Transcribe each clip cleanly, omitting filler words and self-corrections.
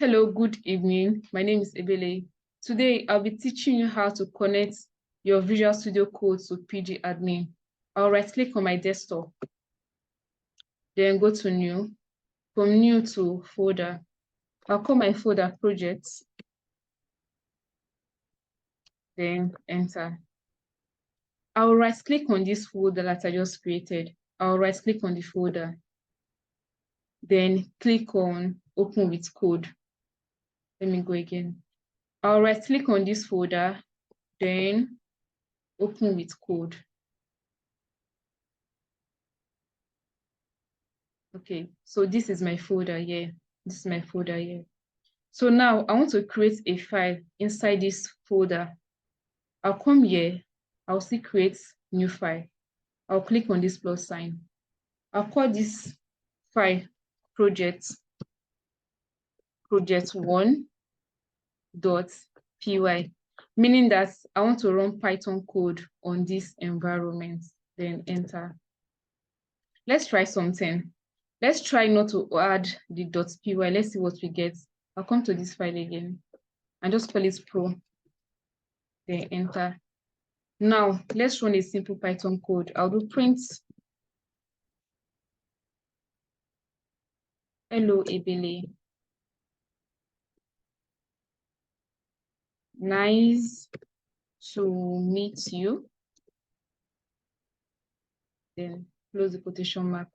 Hello, good evening. My name is Ebele. Today, I'll be teaching you how to connect your Visual Studio Code to pgadmin. I'll right-click on my desktop, then go to New. From New to Folder, I'll call my folder Projects, then Enter. I'll right-click on this folder that I just created. I'll right-click on the folder, then click on Open with Code. Let me go again. I'll right-click on this folder, then Open with Code. Okay, so this is my folder here. This is my folder here. So now I want to create a file inside this folder. I'll come here. I'll see create new file. I'll click on this plus sign. I'll call this file project1.py, meaning that I want to run Python code on this environment, then enter. Let's try something. Let's try not to add the .py. Let's see what we get. I'll come to this file again and just call it pro, then enter. Now, let's run a simple Python code. I'll do print hello Ebele. Nice to meet you. Then close the quotation mark.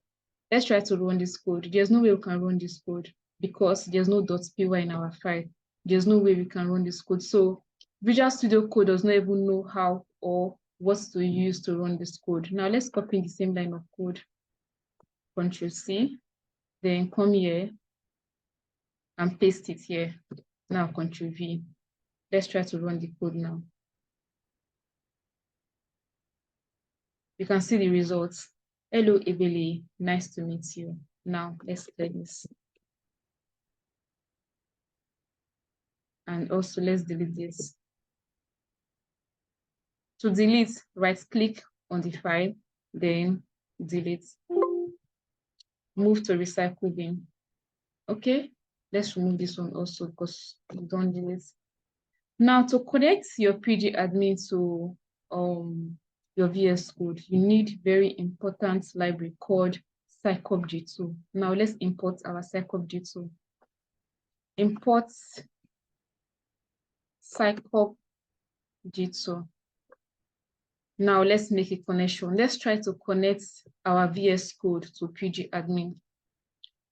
Let's try to run this code. There's no way we can run this code because there's no .py in our file. There's no way we can run this code. So Visual Studio Code does not even know how or what to use to run this code. Now let's copy the same line of code. Ctrl+C, then come here and paste it here. Now Ctrl+V. Let's try to run the code now. You can see the results. Hello Ebele, nice to meet you. Now let's clear this. And also let's delete this. To delete, right-click on the file, then delete. Move to recycle bin. Okay, let's remove this one also because we don't delete. Now to connect your pgadmin to your VS Code, you need very important library called scopg2. Now let's import our scopg2. Import scopg2. Now let's make a connection. Let's try to connect our VS Code to pgadmin.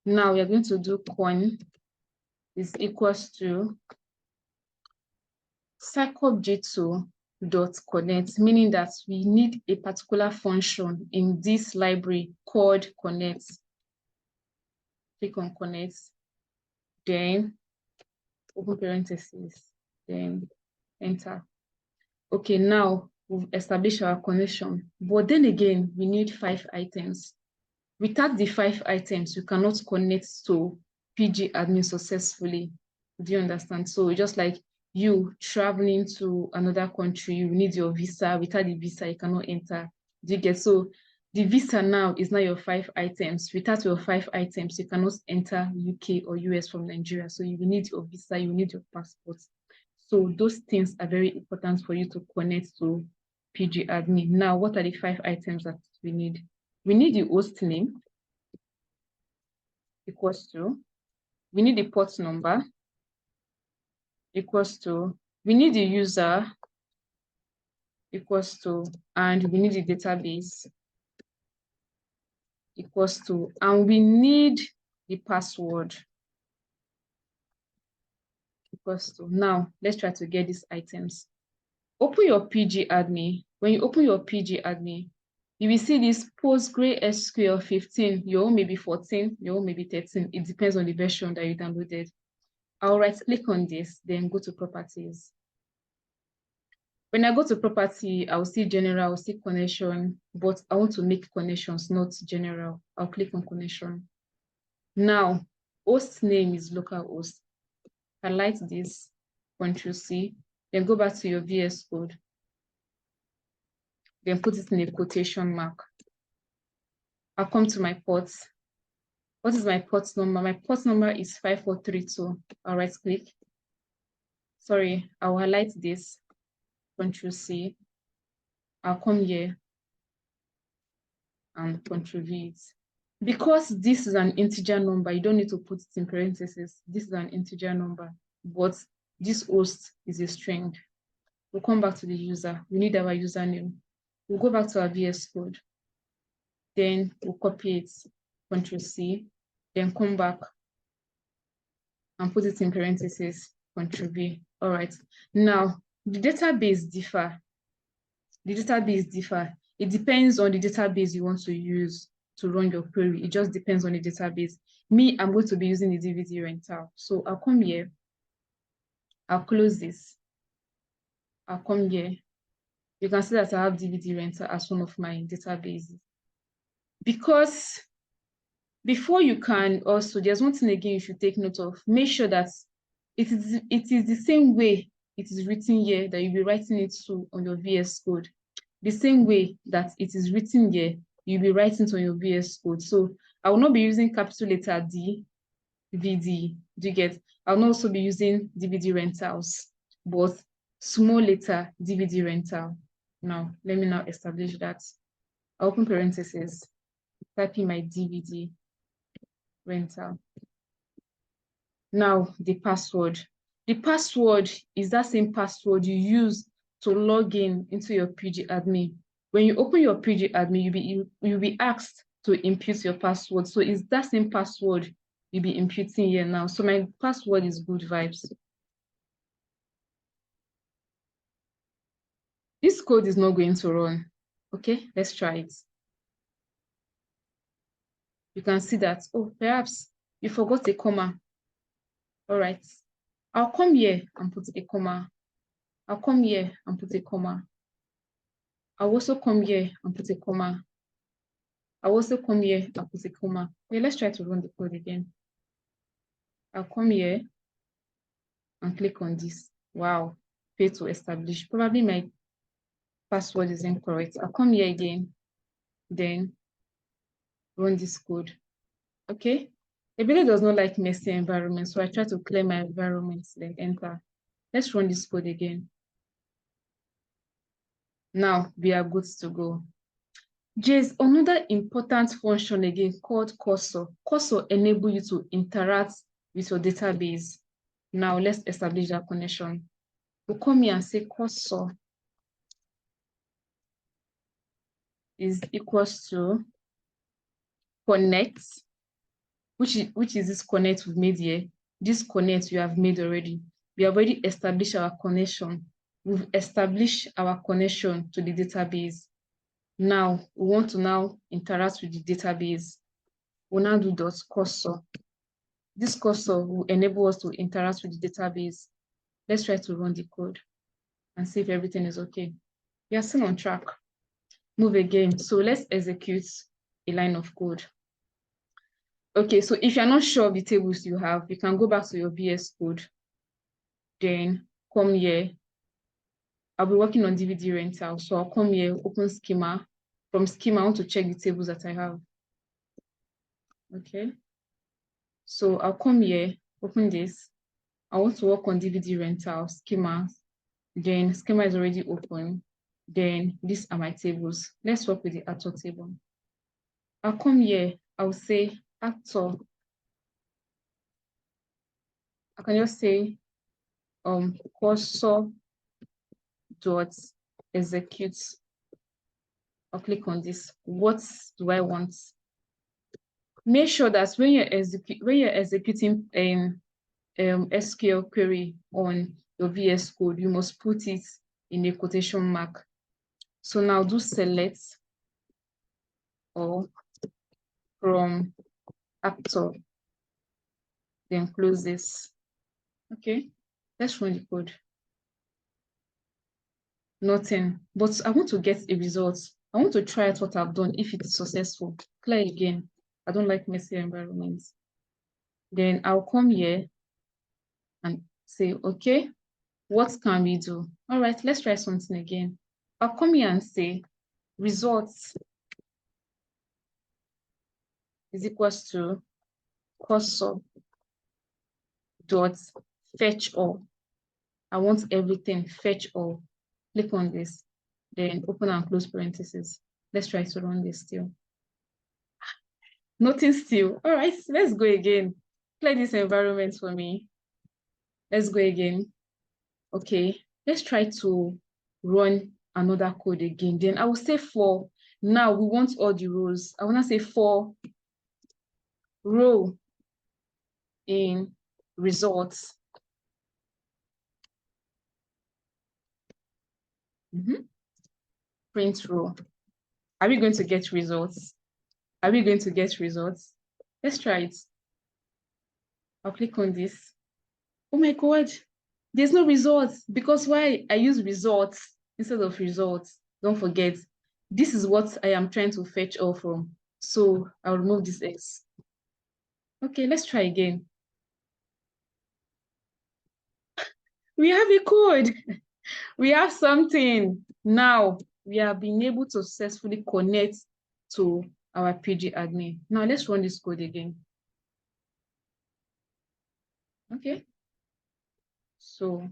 Now we are going to do con is equals to scopg2.connect, meaning that we need a particular function in this library called connect. Click on connect, then open parentheses, then enter. Okay, now we've established our connection, but then again, we need 5 items. Without the 5 items, you cannot connect to pgadmin successfully. Do you understand? So just like you traveling to another country, you need your visa. Without the visa, you cannot enter. Do you get? So the visa now is not your 5 items. Without your 5 items, you cannot enter UK or US from Nigeria. So you need your visa, you need your passport. So those things are very important for you to connect to pgadmin. Now, what are the 5 items that we need? We need the host name equals to, we need the port number equals to, we need the user equals to, and we need the database equals to, and we need the password equals to. Now, let's try to get these items. Open your pgadmin. When you open your pgadmin, you will see this PostgreSQL 15. Your own may be 14, your own may be 13. It depends on the version that you downloaded. I'll right-click on this, then go to properties. When I go to property, I'll see general, I'll see connection, but I want to make connections, not general. I'll click on connection. Now, host name is localhost. Highlight this, Ctrl+C, then go back to your VS Code. Then put it in a quotation mark. I'll come to my ports. What is my port number? My port number is 5432. I'll right click. Sorry, I'll highlight this. Control C. I'll come here and Control V it. Because this is an integer number, you don't need to put it in parentheses. This is an integer number, but this host is a string. We'll come back to the user. We need our username. We'll go back to our VS Code. Then we'll copy it, Control C, then come back and put it in parentheses, Control V. All right. Now, the database differ. The database differ. It depends on the database you want to use to run your query. It just depends on the database. Me, I'm going to be using the DVD rental. So I'll come here. I'll close this. I'll come here. You can see that I have DVD rental as one of my databases. Because before you can also, there's one thing again you should take note of. Make sure that it is the same way it is written here that you'll be writing it to on your VS Code. The same way that it is written here, you'll be writing it on your VS Code. So I will not be using capital letter D, VD. Do you get? I'll not also be using DVD rentals, but small letter DVD rental. Now, let me now establish that. I'll open parentheses, type in my DVD rental. Now, the password. The password is that same password you use to log in into your PG admin. When you open your PG admin, you'll be asked to input your password. So it's that same password you'll be inputting here now. So my password is good vibes. This code is not going to run. Okay, let's try it. You can see that, oh, perhaps you forgot a comma. All right, I'll come here and put a comma. I'll come here and put a comma. I'll also come here and put a comma. I'll also come here and put a comma. Okay, let's try to run the code again. I'll come here and click on this. Wow, fail to establish. Probably my password is incorrect. I'll come here again, then run this code. Okay, Ebele does not like messy environment, so I try to clear my environment, then enter. Let's run this code again. Now we are good to go. There's another important function again called cursor. Cursor enable you to interact with your database. Now let's establish that connection. We'll come here and say cursor is equals to connect, which is this connect we've made here. This connect you have made already. We have already established our connection. We've established our connection to the database. Now we want to now interact with the database. We'll now do dot cursor. This cursor will enable us to interact with the database. Let's try to run the code and see if everything is okay. We are still on track. Move again. So let's execute a line of code. Okay, so if you're not sure of the tables you have, you can go back to your VS Code. Then come here. I'll be working on DVD rental. So I'll come here, open schema. From schema, I want to check the tables that I have. Okay. So I'll come here, open this. I want to work on DVD rental, schema. Then schema is already open. Then these are my tables. Let's work with the actor table. I'll come here. I'll say actor. I can just say cursor dot execute. I'll click on this. What do I want? Make sure that when you're executing SQL query on your VS Code, you must put it in a quotation mark. So now do select or from actor, then close this. Okay, let's run the code. Nothing, but I want to get a result. I want to try out what I've done if it's successful. Clear again. I don't like messy environments. Then I'll come here and say, okay, what can we do? All right, let's try something again. I'll come here and say results is equals to cursor dot fetch all. I want everything fetch all. Click on this, then open and close parentheses. Let's try to run this still. Nothing still. All right, let's go again. Play this environment for me. Let's go again. Okay, let's try to run another code again. Then I will say for now we want all the rows. I want to say for row in results. Print row. Are we going to get results? Are we going to get results? Let's try it. I'll click on this. Oh my God, there's no results because why I use results instead of results. Don't forget, this is what I am trying to fetch all from. So I'll remove this X. Okay, let's try again. We have a code. We have something. Now we have been able to successfully connect to our PG admin. Now let's run this code again. Okay. So,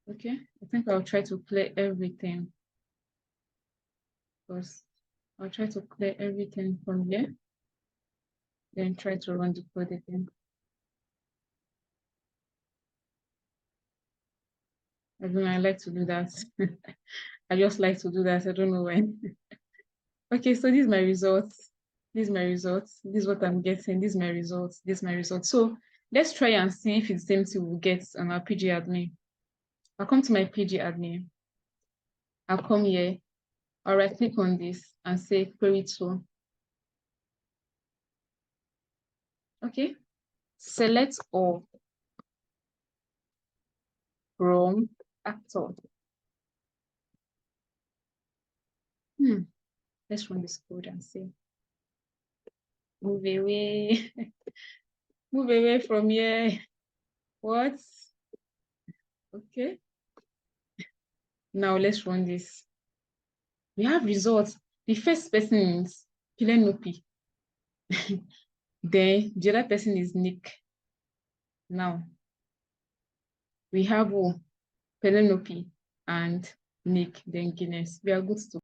okay, I think I'll try to clear everything. Because I'll try to clear everything from here. Then try to run the code again. I don't know, I like to do that. I just like to do that. I don't know when. Okay, so this is my results. This is my results. This is what I'm getting. This is my results. This is my results. So let's try and see if it's the same thing we'll get on our PG admin. I'll come to my PG admin. I'll come here. I'll right click on this and say query tool. Okay. Select all from actor. Let's run this code and see. Move away. Move away from here. What? Okay. Now let's run this. We have results. The first person is Pilenopi. Then the other person is Nick. Now we have Penelope and Nick, then Guinness. We are good to